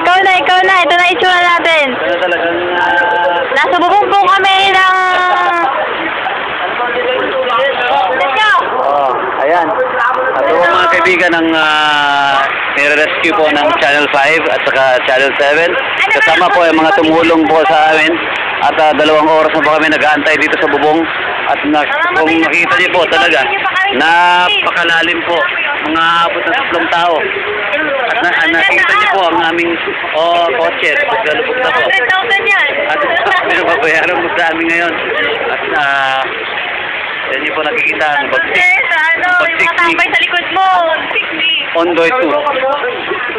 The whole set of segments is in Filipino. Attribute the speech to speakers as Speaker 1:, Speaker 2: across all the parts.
Speaker 1: Ikaw na. Ito na itsura natin.
Speaker 2: Ano talagang...
Speaker 1: Nasa bubong po kami ng...
Speaker 2: Oh, ayan. At po mga kaibigan ng nire-rescue po ng Channel 5 at saka Channel 7. Kasama po yung mga tumulong po sa amin. At 2 oras na po kami nag-aantay dito sa bubong. At kung makita niyo po talaga, napakalalim po. Mga abot na 10 tao. At nakita niyo po ang aming kotse. Galubog na po.
Speaker 1: 100,000 yan.
Speaker 2: At pinababayaran mo sa amin ngayon. At yan niyo po nakikita ang
Speaker 1: Yung mga tambay sa likod mo.
Speaker 2: Ondoy 2.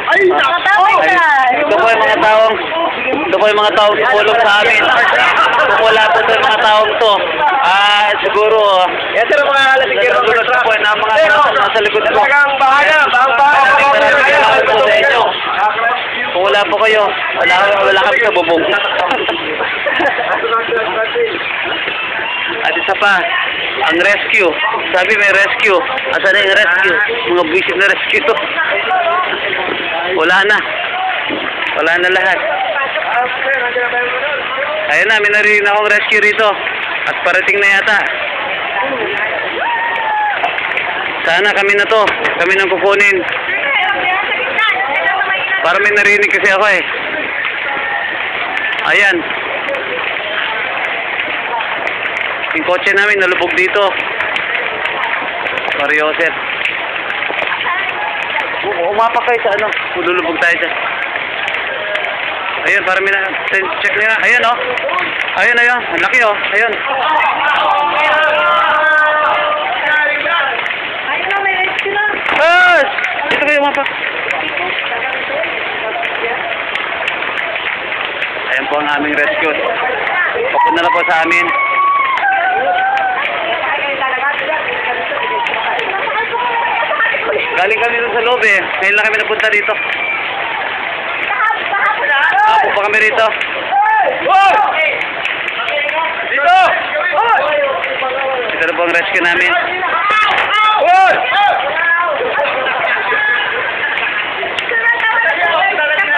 Speaker 1: Ay, nakatambay ka.
Speaker 2: Ito po yung mga taong tumulong sa amin. Kung wala po ito yung mga taong to, siguro, yan sir mga alasigir po yung mga nasa likod po. Kung wala po kayo, wala kami sa bubong. At isa pa, ang rescue. Sabi may rescue. Asan na yung rescue? Mga buwisit na rescue. Wala na. Wala na lahat. Ayun na, may narinig akong rescue rito. At parating na yata. Sana kami na to. Kami nang kukunin. Para may narinig kasi ako eh. Ayan. Yung kotse namin nalubog dito. Mario Joseph. Umapak kayo sa ano. Lulubog tayo dyan. Ayun, para may check nila. Ayun oh. Ayun. Ang laki oh. Ayun. Ah! Dito kayo umapak. Ayan po ang aming rescue. Papunta na po sa amin. Galing kami dun sa loob eh. Ngayon lang kami napunta dito. Apo pa kami rito. Dito! Ito na po ang rescue namin.